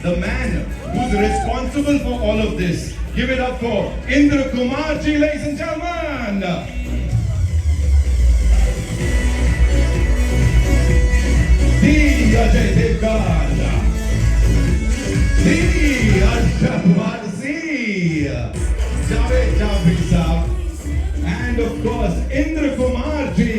the man who's responsible for all of this. Give it up for Indra Kumar ji, ladies and gentlemen. The Ajay Devgan, the Arshad Varsi, Javed Jafri Saab, and of course Indra Kumar ji.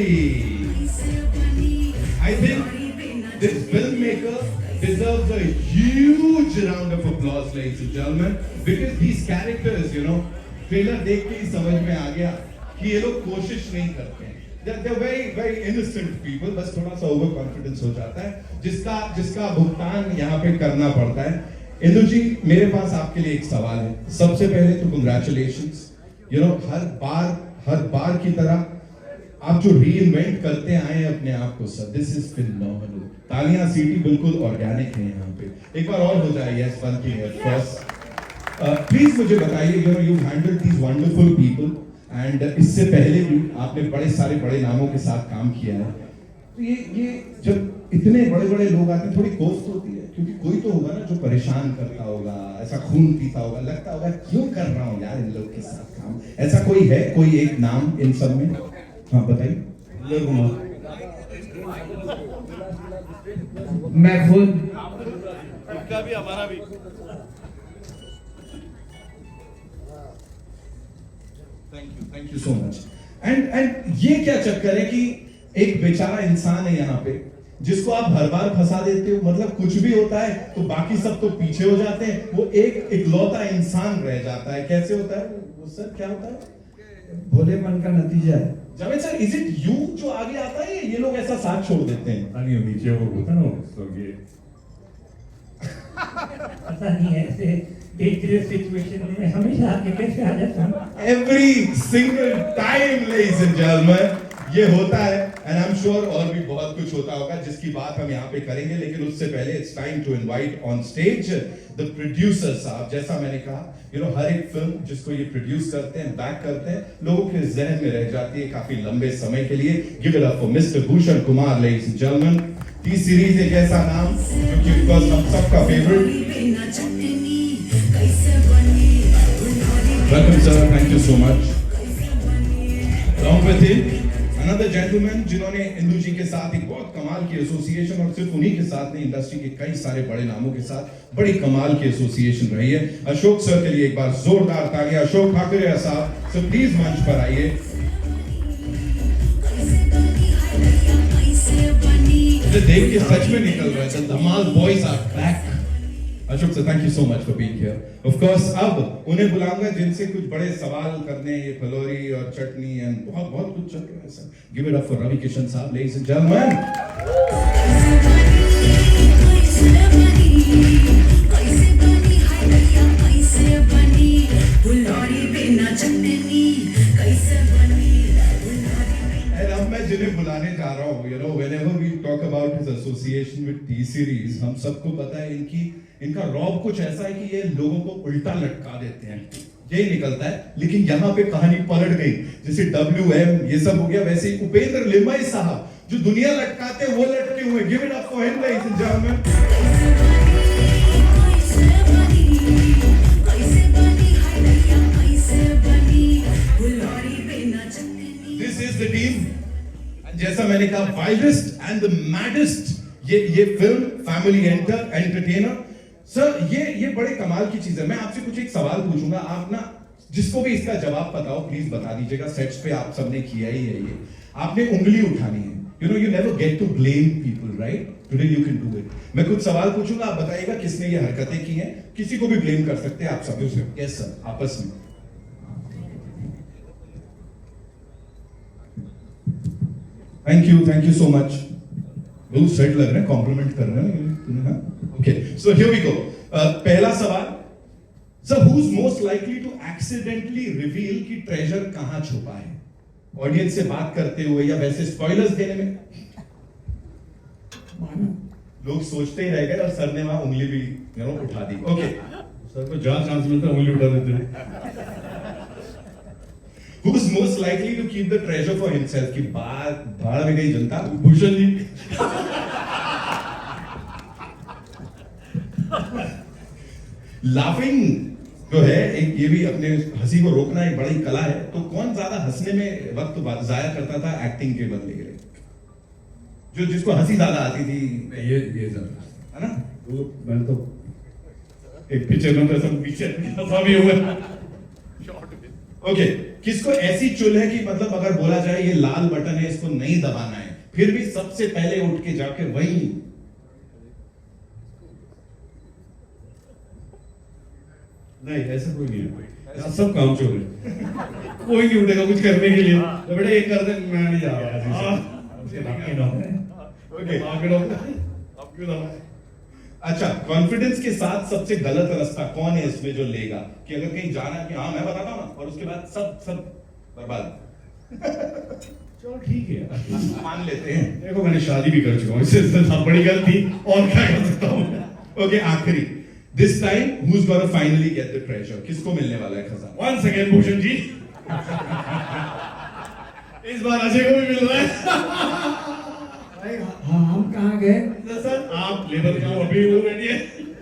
I think this filmmaker deserves a huge round of applause, ladies and gentlemen, because these characters, you know, trailer देख के ही समझ में आ गया कि ये लोग कोशिश नहीं करते हैं. They're very very innocent people, बस थोड़ा सा ओवर कॉन्फिडेंस हो जाता है जिसका भुगतान यहाँ पे करना पड़ता है. इंदु जी, मेरे पास आपके लिए एक सवाल है. सबसे पहले तो कंग्रेचुलेशंस. यू नो, हर बार की तरह आप जो रीइन्वेंट करते आए हैं अपने आप को सर, दिस इज फिनोमिनल. तालियां सीटी बिल्कुल ऑर्गेनिक है यहाँ पे. एक बार और हो जाए. Yes, one thing of course. Please मुझे बताइए, you know, you handle these wonderful people and इससे पहले भी आपने बड़े नामों के साथ काम किया है. तो ये जब इतने बड़े लोग आते हैं, थोड़ी कोफ्त होती है, क्योंकि कोई तो होगा ना जो परेशान करता होगा, ऐसा खून पीता होगा, लगता होगा क्यों कर रहा हूँ यार इन लोग के साथ काम. ऐसा कोई है, कोई एक नाम इन सब में? हाँ बताइए. मैं खुद इनका भी हमारा भी. Thank you so much. And ये क्या चक्कर है कि एक बेचारा इंसान है यहाँ पे जिसको आप हर बार फंसा देते हो. मतलब कुछ भी होता है तो बाकी सब तो पीछे हो जाते हैं, वो एक इकलौता इंसान रह जाता है. कैसे होता है वो सर? क्या होता है? भोलेपन का नतीजा है. Javed sir, is it you जो आगे आता है, ये लोग ऐसा साथ छोड़ देते हैं? नहीं, नीचे वो होता ना स्वर्गीय. पता नहीं है, ऐसे डेंजरस सिचुएशन में हमेशा आगे कैसे आ जाता हूँ. Every single time ladies and gentleman ये होता है. एंड आई एम श्योर और भी बहुत कुछ होता होगा जिसकी बात हम यहाँ पे करेंगे, लेकिन उससे पहले it's time to invite on stage the producer साहब. जैसा मैंने कहा, यू नो, हर एक फिल्म जिसको ये प्रोड्यूस करते हैं, बैक करते हैं, लोगों के जहन में रह जाती है काफी लंबे समय के लिए. Give it up for mister Bhushan Kumar, ladies and gentleman. T series एक ऐसा नाम जो कि ऑफ कोर्स हम सबका favourite. Welcome sir, thank you so much. Along with him, another gentleman जिन्होंने इंदु जी के साथ एक बहुत कमाल की एसोसिएशन, और सिर्फ उन्हीं के साथ नहीं, इंडस्ट्री के कई सारे बड़े नामों के साथ बड़ी कमाल की एसोसिएशन रही है. अशोक सर के लिए एक बार जोरदार तालियां. अशोक ठाकुरिया साहब, सर प्लीज मंच पर आइए. देख के सच में निकल रहा है, Dhamaal boys are back. Ashok sir, thank you so much for being here. Of course अब उन्हें बुलाऊंगा जिनसे कुछ बड़े सवाल करने, ये फलोरी और चटनी एंड बहुत कुछ चल रहा है sir. Give it up for Ravi Kishan साहब, लेडीज एंड जेंटलमैन. मैं जिन्हें बुलाने जा रहा हूँ, you know, whenever we talk about his association with T series, हम सबको पता है इनका रॉब कुछ ऐसा है कि ये लोगों को उल्टा लटका देते हैं, यही निकलता है. लेकिन यहाँ पे कहानी पलट गई. जैसे WM ये सब हो गया, वैसे ही उपेंद्र लिमई साहब जो दुनिया लटकाते वो लटके हुए. Give it up for him, ladies and gentleman. This is the team. जैसा मैंने कहा, वाइल्डेस्ट एंड द मैडेस्ट ये फिल्म फैमिली एंटरटेनर. सर ये बड़े कमाल की चीज है. मैं आपसे कुछ एक सवाल पूछूंगा, आप ना जिसको भी इसका जवाब पता हो प्लीज बता दीजिएगा. सेट्स पे आप सबने किया ही है ये. आपने उंगली उठानी है. You know, you never get to blame people, right? Today you can do it. मैं कुछ सवाल पूछूंगा, आप बताइएगा किसने ये हरकतें की हैं. किसी को भी ब्लेम कर सकते हैं आप सब. यस सर, आपस में. Thank you so much. बहुत सेट लग रहे हैं, कॉम्प्लीमेंट कर रहे हैं. Okay, so here we go. पहला सवाल, sir, who is most likely to accidentally reveal कि ट्रेजर कहां छुपा है? ऑडियंस से बात करते हुए या वैसे स्पॉयलर्स देने में? लोग सोचते ही रह गए और सर ने वहां उंगली भी उठा दी. ओके, सर को जहां चांस मिलता है उंगली उठा देते हैं. Who is most likely to keep the treasure for himself? कि बाहर में गई जनता. भूषण जी. लाफिंग जो है एक ये भी अपने हंसी को रोकना एक बड़ी कला है। तो कौन ज्यादा हंसने में वक्त जाया करता था एक्टिंग के बदले के लिए? जो जिसको हंसी ज्यादा आती थी, ये जबरदस्त है ना? तो मैं तो एक पिक्चर में तो सब पीछे हंसा भी हुआ। ओके, किसको ऐसी चुल है कि मतलब अगर बोला जाए ये लाल बटन है इसको नहीं दबाना है, फिर भी सबसे पहले उठ के जाके वही? नहीं, ऐसा कोई नहीं है, यहाँ सब काम चोर है। कोई नहीं उठेगा कुछ करने के लिए, तो बेटा ये कर दे, मैं नहीं जा रहा ऐसे से। आपके डॉक्टर हैं। ओके, आपके डॉक्टर आप क्यों दबाए? अच्छा, कॉन्फिडेंस के साथ सबसे गलत रास्ता कौन है इसमें जो लेगा कि अगर कहीं जाना है कि हाँ मैं बताता हूं ना, और उसके बाद सब बर्बाद? चलो ठीक है यार, मान लेते हैं। देखो मैंने शादी भी कर चुका हूँ, इससे ज्यादा बड़ी गलती और क्या कर सकता हूँ। ओके, आखिरी, this time who is gonna finally get the treasure? किसको मिलने वाला है खजाना? वन सेकेंड भूषण जी, इस बार अजय को भी मिल रहा है। हाँ, हम कहाँ गए? सर आप लेबर का अभी वो रेडी है,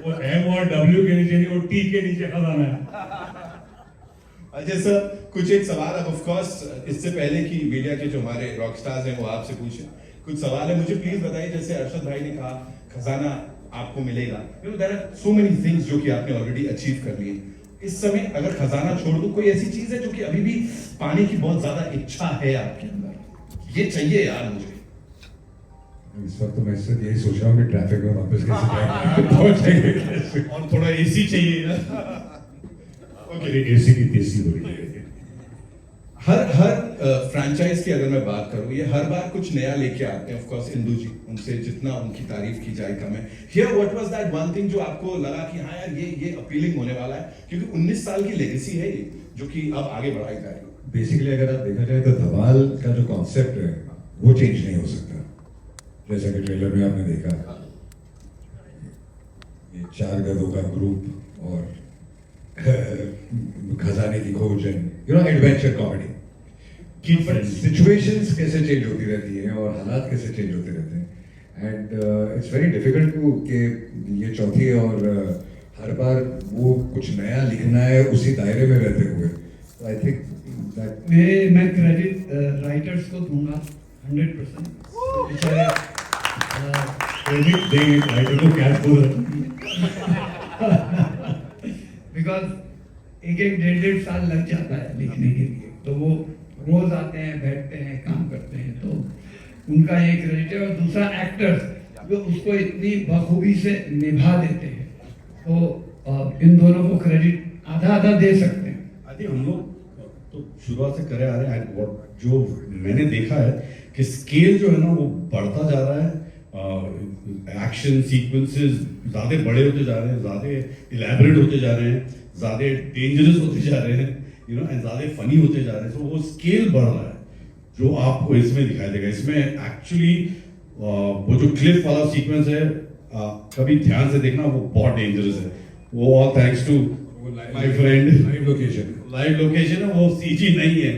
वो एम और डब्ल्यू के नीचे नहीं, वो टी के नीचे खजाना है। अजय सर, कुछ एक सवाल अब ऑफ कोर्स इससे पहले कि मीडिया के जो हमारे रॉक स्टार्स हैं वो आपसे पूछें, कुछ सवाल है, मुझे प्लीज बताइए। जैसे अरशद भाई ने कहा खजाना आपको मिलेगा, you know there are so many things जो कि आपने ऑलरेडी अचीव कर लिए। इस समय अगर खजाना छोड़ दूं, कोई ऐसी चीज है जो कि अभी भी पाने की बहुत ज्यादा इच्छा है आपके अंदर, ये चाहिए यार मुझे? इस वक्त तो मैं सिर्फ यही सोच रहा हूँ कि ट्रैफिक में वापस कैसे पहुंचेंगे और थोड़ा एसी चाहिए यार। ओके, एसी की तेजी हो रही है। हर फ्रैंचाइज की अगर मैं बात करूं, ये हर बार कुछ नया लेके आते हैं। ऑफ कोर्स इंदू जी, उनसे जितना उनकी तारीफ की जाए कम है। Here what was that one thing जो आपको लगा कि हाँ यार ये अपीलिंग होने वाला है, क्योंकि 19 साल की लेगेसी है ये जो कि अब आगे बढ़ाई जाएगी। बेसिकली अगर आप देखा जाए तो धमाल का जो कॉन्सेप्ट है वो चेंज नहीं हो सकता। जैसा कि ट्रेलर में आपने देखा, ये 4 गधों का ग्रुप और खजाने की खोज एंड एडवेंचर कॉमेडी। सिचुएशंस कैसे चेंज होती रहती हैं और हालात कैसे चेंज होते रहते हैं, and it's very difficult to कि ये चौथी है और हर बार वो कुछ नया लिखना है उसी दायरे में रहते हुए। तो आई थिंक दैट मैं क्रेडिट राइटर्स को दूंगा 100%। क्रेडिट देंगे राइटर को, क्या बोल बिकॉज एक 1.5 साल लग जाता है लिखने के लिए, तो वो रोज आते हैं, बैठते हैं, काम करते हैं, तो उनका एक क्रेडिट है। और दूसरा एक्टर्स जो उसको इतनी बखूबी से निभा देते हैं, तो इन दोनों को क्रेडिट आधा आधा दे सकते हैं। आई थिंक हम लोग तो शुरुआत से करे आ रहे हैं, और जो मैंने देखा है कि स्केल जो है ना वो बढ़ता जा रहा है। एक्शन सीक्वेंसेस ज़्यादा बड़े होते जा रहे हैं, ज़्यादा इलेबरेट होते जा रहे हैं, ज़्यादा डेंजरस होते जा रहे हैं, यू नो, एंड ज़्यादा फनी होते जा रहे हैं। तो वो स्केल बढ़ रहा है जो आपको इसमें दिखाई देगा। इसमें एक्चुअली वो जो क्लिफ वाला सीक्वेंस है, कभी ध्यान से देखना, वो बहुत डेंजरस है। वो all thanks to my friend. Live location है, वो सीजी नहीं है।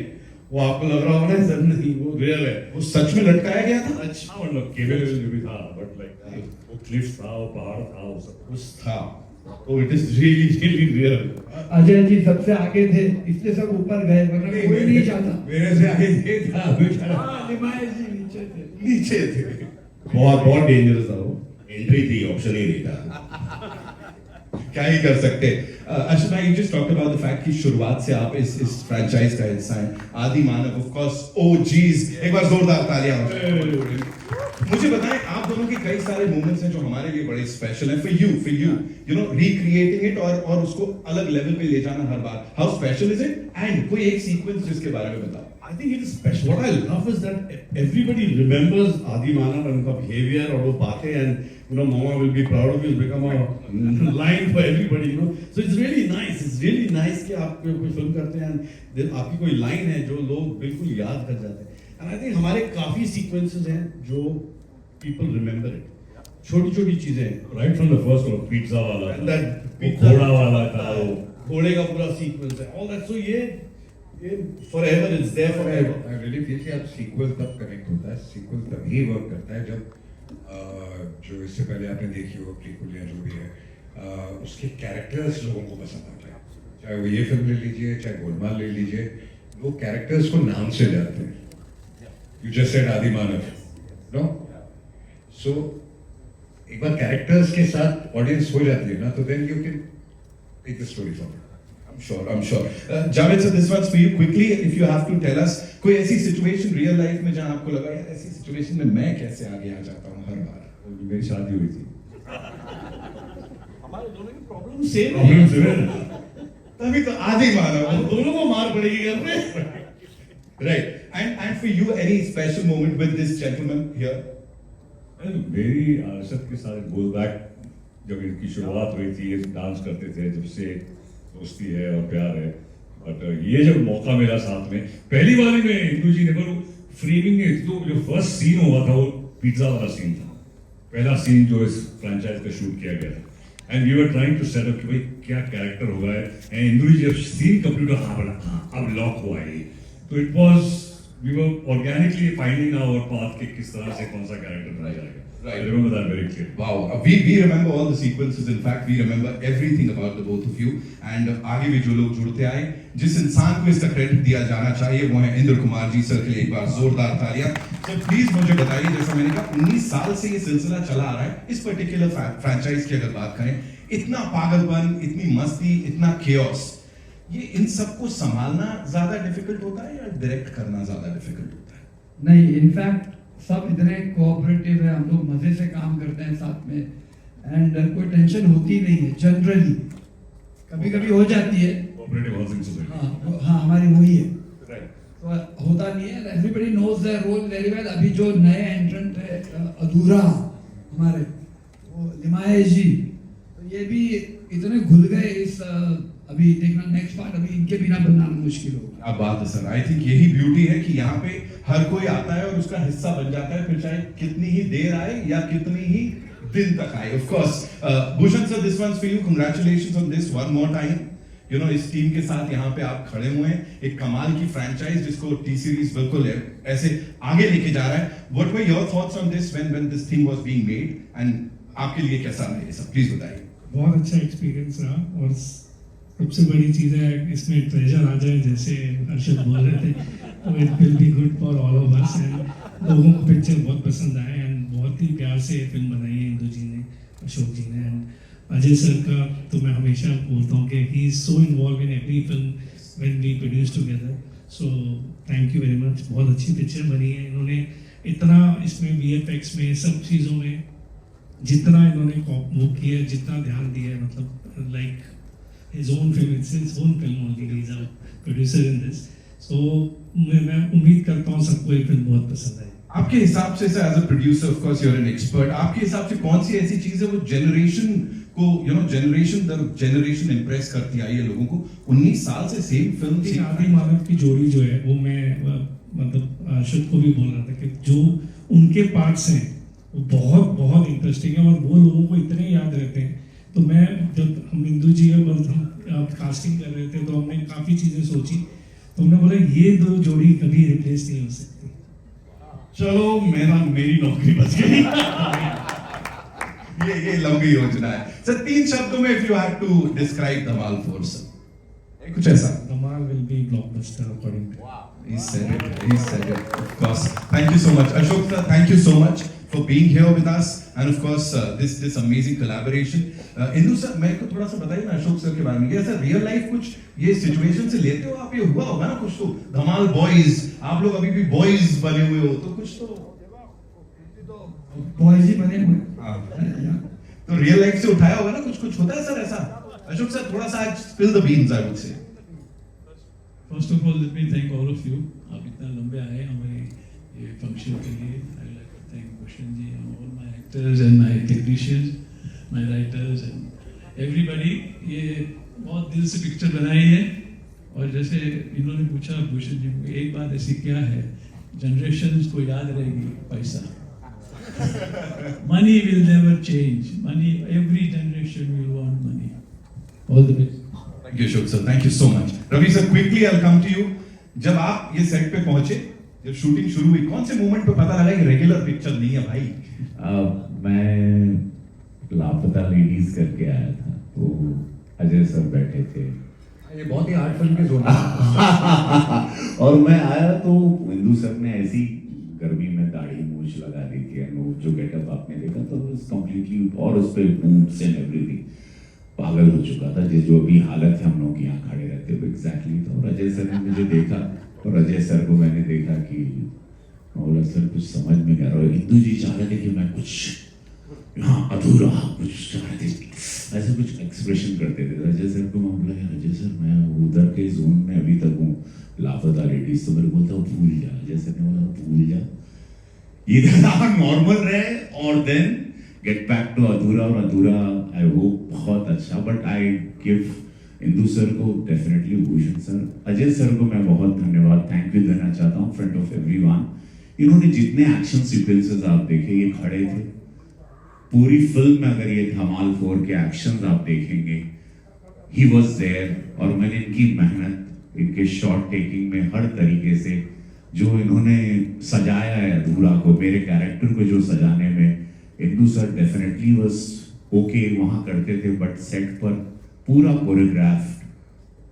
वो आपको लग रहा होगा ना सर, नहीं वो रियल है, वो सच में लटकाया गया था। अच्छा मतलब केबल जो भी था, बट लाइक वो क्लिफ था, वो पहाड़ था, वो सब कुछ था। तो it is really really real. Ajay ji सबसे आगे थे, इसलिए सब ऊपर गए, वरना कोई नहीं चाहता। मेरे से आगे ये था निमाय जी नीचे थे। बहुत बहुत डेंजरस था वो। एंट्री थी, ऑप्शन ही नहीं था। क्या ही कर सकते। अर्शद भाई, you just talked about the fact कि शुरुआत से आप इस फ्रैंचाइज का हिस्सा हैं। आदि मानव, of course, OGs, एक बार जोरदार तालियां हो जाए। मुझे बताएं, आप दोनों के कई सारे मोमेंट्स हैं जो हमारे लिए बड़े स्पेशल हैं। for you know, recreating it और उसको अलग लेवल पे ले जाना हर बार, how special is it? And कोई एक सीक्वेंस जिसके बारे में बताओ। I think it is special. What I love is that everybody remembers Adi Manav and उनका behavior और वो बातें, and you know, Mama will be proud of you. It's become a line for everybody, you know. So it's really nice. It's really nice कि आप कोई film करते हैं and आपकी कोई लाइन है जो लोग बिल्कुल याद कर जाते हैं. And I think हमारे काफी sequences हैं जो people remember it. छोटी-छोटी चीजें हैं. Right from the first one, pizza वाला, And that वो घोड़ा वाला था, वो घोड़े का पूरा sequence है. All that. So ये forever, it's there forever. I really feel कि आप सीक्वल तब कनेक्ट होता है, सीक्वल तभी वर्क करता है जब जो इससे पहले आपने देखी हो प्रीक्वल या जो भी है, उसके कैरेक्टर्स लोगों को पसंद आते हैं। चाहे वो ये फिल्म ले लीजिए, चाहे गोलमाल ले लीजिए, लोग कैरेक्टर्स को नाम से जानते हैं। यू जस्ट सेड आदि मानव, नो? सो एक बार कैरेक्टर्स के साथ ऑडियंस हो जाती है ना, तो then you can take the story forward. I'm sure. Javed sir, this one's for you. Quickly, if you have to tell us, कोई ऐसी situation real life में जहाँ आपको लगा यार ऐसी situation में मैं कैसे आगे आ जाता हूँ हर बार? मेरी शादी हुई थी। हमारे दोनों की प्रॉब्लम सेम है। Problem civil. तभी तो आदि मानव हम दोनों को मार पड़ेगी घर में। Right. And for you, any special moment with this gentleman here? मेरी अरशद के साथ गोल बैक जब इनकी शुरुआत हुई थी, ये डांस करते थे, जब से दोस्ती है और प्यार है। बट ये जब मौका मिला साथ में, पहली बार ही में इंदू जी ने, पर फ्रेमिंग में तो जो फर्स्ट सीन हुआ था वो पिज्जा वाला सीन था, पहला सीन जो इस फ्रेंचाइज का शूट किया गया था। And we were trying to set up कि भाई क्या कैरेक्टर होगा है। एंड इंदू जी जब सीन कंप्लीट हुआ, हाँ बोला हाँ अब लॉक हुआ है, तो it was we were organically finding our path कि किस तरह से कौन सा कैरेक्टर बनाया जाएगा। Right. I remember that very clearly. Wow, we remember all the sequences. In fact, we remember everything about the both of you. And आगे भी जो लोग जुड़ते आए, जिस इंसान को इसका क्रेडिट दिया जाना चाहिए वो है इंद्र कुमार जी सर के लिए एक बार जोरदार तालियां। So please मुझे बताइए, जैसा मैंने कहा 19 साल से ये सिलसिला चला आ रहा है, इस पर्टिकुलर फ्रैंचाइज की अगर बात करें, इतना पागलपन, इतनी मस्ती, इतना chaos, ये इन सबको संभालना ज्यादा डिफिकल्ट होता है या डायरेक्ट करना ज्यादा डिफिकल्ट होता है? नहीं, इनफैक्ट सब इतने कोऑपरेटिव है, हम लोग मजे से काम करते हैं साथ में, एंड कोई टेंशन होती नहीं है जनरली। कभी कभी हो जाती है, Cooperative housing society. हाँ हमारी वही है, Right. तो होता नहीं है। Everybody knows their role very well. अभी जो नए एंट्रेंट है अधूरा हमारे, वो लिमाये जी, तो ये भी इतने घुल गए इस अभी देखना नेक्स्ट पार्ट, अभी इनके बिना बनाना मुश्किल होगा। क्या बात है सर, आई थिंक यही ब्यूटी है कि यहाँ पे हर कोई आता है और उसका हिस्सा बन जाता है, फिर चाहे कितनी ही देर आए या कितनी ही दिन तक आए। Of course Bhushan sir, this one's for you, congratulations on this one more time. You know, इस टीम के साथ यहाँ पे आप खड़े हुए हैं, एक कमाल की फ्रैंचाइज जिसको टी सीरीज बिल्कुल ऐसे आगे लेके जा रहा है। What were your thoughts on this when this thing was being made, and आपके लिए कैसा रहा ये सब, प्लीज बताइए। बहुत अच्छा एक्सपीरियंस रहा, और सबसे बड़ी चीज़ है इसमें ट्रेजर आ जाए, जैसे हर्षद बोल रहे थे, तो it will be good for all of us. And लोगों को पिक्चर बहुत पसंद आए, एंड बहुत ही प्यार से फिल्म बनाई है इंदू जी ने, अशोक जी ने। एंड अजय सर का तो मैं हमेशा बोलता हूँ कि he is so involve in every film when we produce together. So thank you very much. बहुत अच्छी पिक्चर बनी है। इन्होंने इतना इसमें VFX में सब चीज़ों में जितना इन्होंने वो किया, जितना ध्यान दिया है, मतलब like his own film, it's his own film only, he's a producer in this. So मैं उम्मीद करता हूँ सबको ये फिल्म बहुत पसंद आए। आपके हिसाब से sir, as a producer, of course you are an expert, आपके हिसाब से कौन सी ऐसी चीज है वो जनरेशन को, यू नो, जनरेशन दर जनरेशन इंप्रेस करती आई है लोगों को? 19 साल से सेम फिल्म। आदि मानव की जोड़ी जो है वो मैं मतलब अर्शद को भी बोल रहा था कि जो उनके पार्ट्स हैं वो बहुत बहुत इंटरेस्टिंग है, और वो लोगों को इतने याद रहते हैं। तो मैं जब हम इंदू जी और हम कास्टिंग कर रहे थे तो हमने काफ़ी चीज़ें सोची, तो हमने बोला ये दो जोड़ी कभी रिप्लेस नहीं हो सकती। चलो मेरी नौकरी बच गई। ये लंबी योजना है सर। 3 शब्दों में if you had to describe Dhamaal 4 sir, कुछ ऐसा? Dhamaal will be blockbuster according to. He said it, of course. Thank you so much, Ashok sir. Thank you so much for being here with us, and of course this amazing collaboration. Indu sir, मेरे को थोड़ा सा बताइए ना Ashok sir के बारे में। ये सर रियल लाइफ कुछ ये सिचुएशन से लेते हो आप? ये हुआ होगा ना कुछ तो? धमाल बॉयज, आप लोग अभी भी बॉयज बने हुए हो, तो कुछ तो बॉयज ही बने हुए। तो रियल लाइफ से उठाया होगा ना कुछ होता है सर ऐसा? अशोक सर, थोड़ा सा spill the beans, I would say. First of all let me thank all of you. आप इतना लंबे आए हमारे ये फंक्शन के लिए। I like to thank Bhushan ji and all my actors and my technicians, my writers and everybody. ये बहुत दिल से पिक्चर बनाई है, और जैसे इन्होंने पूछा भूषण जी को, एक बात ऐसी क्या है जनरेशंस को याद रहेगी? पैसा। Money will never change, money, every generation will want money. All the best. Thank you, Ashok sir. Thank you so much. Ravi sir, quickly I'll come to you. जब आप ये सेट पे पहुंचे, जब शूटिंग शुरू हुई, कौन से मोमेंट पे पता लगा कि रेगुलर पिक्चर नहीं है भाई? मैं लापता लेडीज करके आया था, तो अजय सर बैठे थे ये बहुत ही आर्ट फिल्म के जोन है। और मैं आया तो इंदु सर ने ऐसी गर्मी में दाढ़ी मूछ लगा दी थी, वो जो गेटअप आपने देखा तो कंप्लीटली, और उस पे बूट्स एंड एवरीथिंग, पागल हो चुका था। जो अभी हालत है हम लोग यहाँ खड़े रहते हुए एग्जैक्टली। तो अजय सर ने मुझे देखा और अजय सर को मैंने देखा कि बोला सर कुछ समझ में नहीं आ रहा। इंदु जी चाह रहे थे कि मैं कुछ यहाँ अधूरा कुछ चाह रहे थे, ऐसे कुछ एक्सप्रेशन करते थे। अजय सर को मैं बोला अजय सर मैं उधर के जोन में अभी तक हूँ, लापता लेडीज। तो मेरे को बोलता भूल जा। अजय सर ने बोला भूल जा, इधर नॉर्मल रहे और देन गेट बैक टू अधूरा। और अधूरा आई होप बहुत अच्छा, but I give Indu sir को definitely Bhushan sir, Ajay sir को मैं बहुत धन्यवाद थैंक यू देना चाहता हूँ फ्रंट ऑफ एवरीवन। इन्होंने जितने एक्शन सीक्वेंसेस आप देखे, ये खड़े थे पूरी फिल्म में। अगर ये धमाल 4 के एक्शंस आप देखेंगे, ही वॉज देयर। और मैंने इनकी मेहनत, इनके शॉट टेकिंग में हर तरीके से जो इन्होंने सजाया है अधूरा को, मेरे कैरेक्टर को जो सजाने में Indu sir definitely was okay वहाँ करते थे, बट सेट पर पूरा कोरियोग्राफ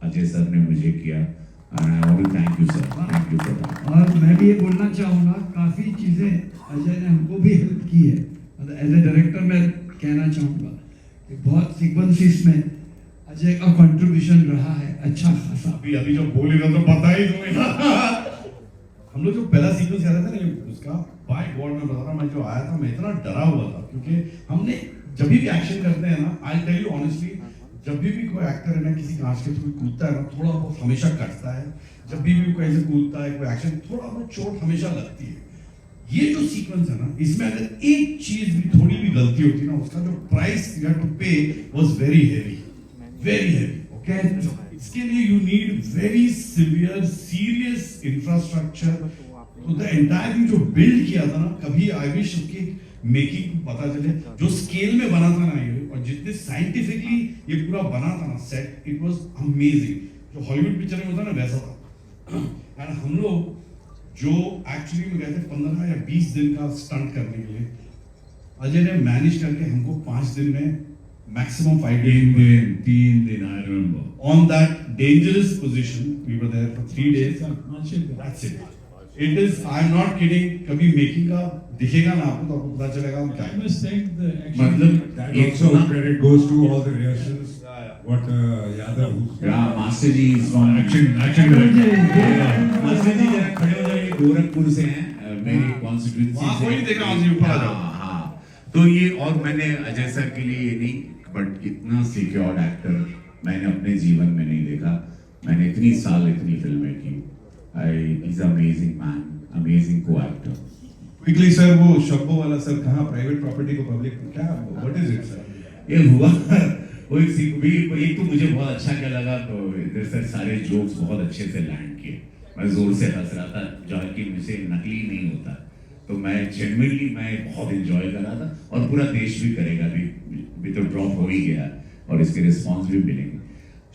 अजय सर ने मुझे किया। And I want to thank you sir, thank you for that. और मैं भी ये बोलना चाहूँगा, काफ़ी चीज़ें अजय ने हमको भी हेल्प की है। एज ए डायरेक्टर मैं कहना चाहूँगा कि बहुत सीक्वेंसेस में अजय का कंट्रीब्यूशन रहा है अच्छा खासा। अभी जो बोले ना तो पता ही तुम्हें। हम लोग जो पहला सीक्वेंस कर रहे थे ना उसका, बाय गॉड मैं बता रहा हूँ, मैं जो आया था मैं इतना डरा हुआ था, क्योंकि हमने जब भी एक्शन करते हैं ना, आई टेल यू ऑनेस्टली, जब भी कोई एक्टर है ना किसी कांच के थ्रू कूदता है ना, थोड़ा बहुत हमेशा कटता है। जब भी कोई ऐसे कूदता है कोई एक्शन, थोड़ा बहुत चोट हमेशा लगती है। ये जो सीक्वेंस है ना, इसमें अगर एक चीज भी थोड़ी भी गलती होती ना, उसका जो प्राइस यू हैव टू पे was very heavy, very heavy. Okay, इसके लिए you need very severe serious infrastructure. तो द एंटायर थिंग जो बिल्ड किया था ना, कभी आई विश उसकी मेकिंग पता चले, जो स्केल में बना था ना ये, और जितने साइंटिफिकली ये पूरा बना था ना सेट, इट वाज अमेजिंग। जो हॉलीवुड पिक्चर में होता है ना वैसा था। एंड हम लोग जो एक्चुअली में गए थे 15 या 20 दिन का स्टंट करने के लिए, अजय ने मैनेज करके हमको 5 दिन में मैक्सिमम 5 डेज, 3 दिन I remember on that dangerous position. We were there for 3 days. That's it. It is, I'm not kidding. कभी मेकिंग का दिखेगा ना आपको तो आपको पता चलेगा हम क्या I must thank the action. मतलब That एक also सुना credit goes to all the rehearsals. What Yadav, who's master ji is from action master ji जरा खड़े हो जाइए, गोरखपुर से हैं, मेरी कॉन्स्टिट्यूएंसी वहाँ से। कोई नहीं देख रहा मुझे, ऊपर आ जाओ। हाँ, तो ये, और मैंने अजय सर के लिए ये नहीं, बट इतना सिक्योर्ड एक्टर मैंने अपने जीवन में नहीं देखा। मैंने इतनी साल इतनी फिल्में की। इज अमेजिंग मैन, अमेजिंग को एक्टर। क्विकली सर, वो शब्बो वाला सर कहाँ, प्राइवेट प्रॉपर्टी को पब्लिक क्या, व्हाट इज इट सर? ये हुआ वो एक तो मुझे बहुत अच्छा क्या लगा, तो इधर से सारे जोक्स बहुत अच्छे से लैंड किए। मैं जोर से हंस रहा था, जो कि मुझे नकली नहीं होता, तो मैं जेन्युइनली मैं बहुत एंजॉय कर रहा था। और पूरा देश भी करेगा, भी तो ड्रॉप हो ही गया और इसके रिस्पॉन्स भी मिलेंगे।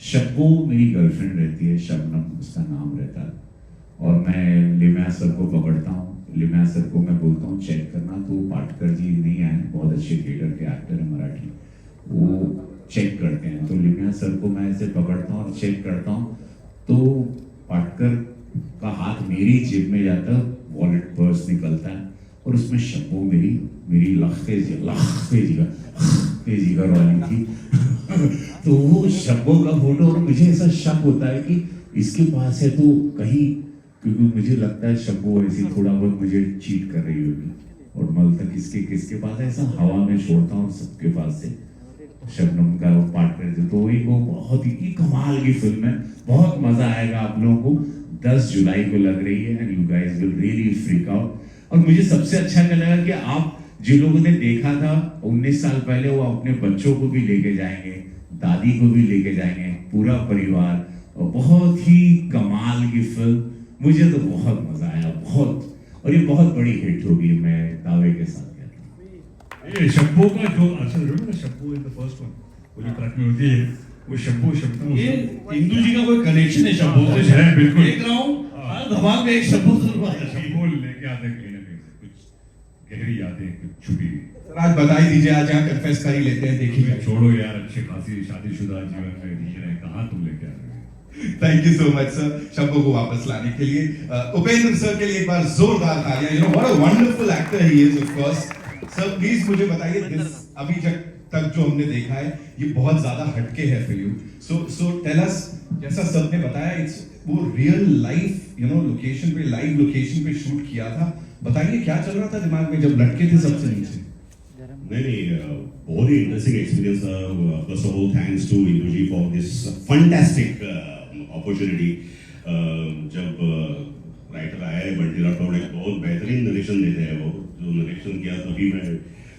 शब्बो मेरी गर्लफ्रेंड रहती है, शबनम उसका नाम रहता है, और मैं लिम्या सर को पकड़ता हूँ। लिम्या सर को मैं बोलता हूँ चेक करना, तो पाटकर जी नहीं आए, बहुत अच्छे थिएटर के एक्टर है मराठी, वो चेक करते हैं। तो लिम्या सर को मैं ऐसे पकड़ता हूँ और चेक करता हूँ, तो पाटकर का हाथ मेरी जेब में जाता है, वॉलेट पर्स निकलता है, और उसमें शब्बो मेरी लखते जिगर वाली थी। तो वो शब्बो का फोटो, और मुझे ऐसा शक होता है कि इसके पास है, तो कहीं, क्योंकि मुझे लगता है शब्बो ऐसी थोड़ा बहुत मुझे चीट कर रही होगी, और मल तक किसके पास है, ऐसा हवा में छोड़ता हूँ सबके पास से शबनम का पार्टनर थे। तो वो बहुत ही कमाल की फिल्म है, बहुत मजा आएगा आप लोगों को। 10 जुलाई को लग रही है, and you guys will really freak out. और मुझे सबसे अच्छा क्या लगा कि आप जिन लोगों ने देखा था 19 साल पहले, वो अपने बच्चों को भी लेके जाएंगे, दादी को भी लेके जाएंगे, पूरा परिवार। और बहुत ही कमाल की फिल्म, मुझे तो बहुत मजा आया, बहुत। और ये बहुत बड़ी हिट होगी, मैं दावे के साथ कहता हूँ। ये शब्बो का जो असल है ना, Shabbo in the first one, वो जो ट्रैक में होती है, वो शब्बो शब्द ये इंदु जी का कोई कनेक्शन है शब्दों से? है, बिल्कुल। देख रहा हूँ धमाल में एक शब्द जरूर आता है। शब्बो लेके आते हैं कहीं ना कहीं से, कुछ गहरी यादें, कुछ छुपी हुई। सर आज बता ही दीजिए, आज यहाँ कन्फेस कर ही लेते हैं, देखिए। छोड़ो यार, अच्छे खासी शादीशुदा जीवन में जी रहे, कहाँ तुम लेके आ रहे हो? Thank you so much sir, शब्दों को वापस लाने के लिए। उपेंद्र सर के लिए एक बार जोरदार तालियां। You know what a wonderful actor he is, of course. Sir please मुझे बताइए, दिस अभी तक जो हमने देखा है ये बहुत ज्यादा हटके है for you. So tell us, जैसा सर ने बताया, इट्स वो real life you know location पे, लाइव लोकेशन पे शूट किया था। बताइए क्या चल रहा था दिमाग में जब लटके थे सबसे नीचे? नहीं, बहुत ही इंटरेस्टिंग एक्सपीरियंस था। First of all thanks to Indu ji for this fantastic opportunity. जब राइटर आया है बंटी राठौड़, एक बहुत बेहतरीन नरेशन देते हैं, वो जो नरेशन किया तभी मैं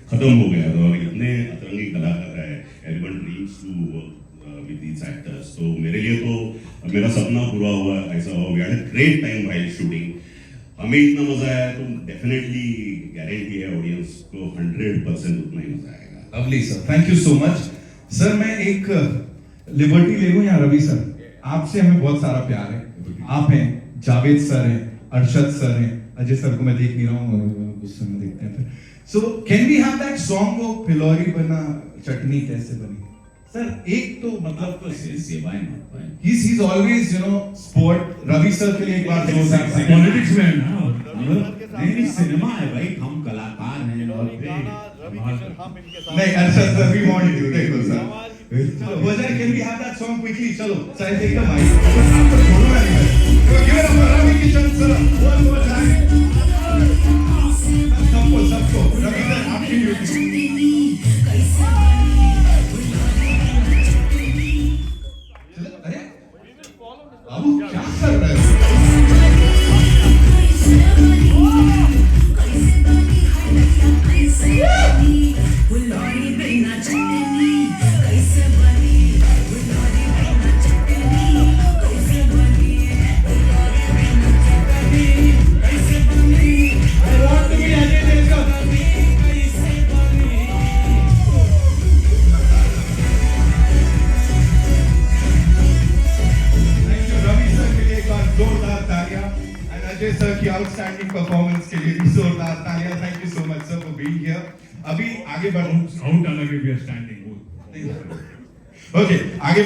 खत्म हो गया था। और इतने अतरंगी कलाकार है, everyone dreams to work with these actors. तो मेरे लिए तो मेरा सपना पूरा हुआ, ऐसा हुआ। We had a great time while shooting. हमें इतना मजा आया तो डेफिनेटली गारंटी है ऑडियंस को 100% उतना ही मजा आएगा। Lovely sir, thank you so much. Sir मैं एक लिबर्टी ले लूं या रवि सर, आपसे हमें बहुत सारा प्यार है। आप हैं, जावेद सर हैं, अरशद सर हैं, अजय सर को मैं देख नहीं रहा हूँ, गुस्से में देखते हैं फिर। So can we have that song वो फिलौरी बना चटनी कैसे बनी? सर एक तो मतलब he's always you know sport। Ravi sir के लिए एक बार जोरदार से पॉलिटिक्स में है ना, नहीं सिनेमा है भाई, हम कलाकार हैं और नहीं, Arshad sir we want you, देखो सर वजह can we have that song quickly? चलो साइड एकदम आई, आपको छोड़ो ना नहीं, give it up for Ravi Kishan sir one more time. सबको रवि सर आपकी ड्यूटी। अरे बाबू क्या कर रहे हो? सर की आउटस्टैंडिंग परफॉर्मेंस के लिए भी जोरदार तालियां। Thank you so much sir for being here. अभी आगे बढ़ो, आउट अलग है, वी आर स्टैंडिंग। ओके आगे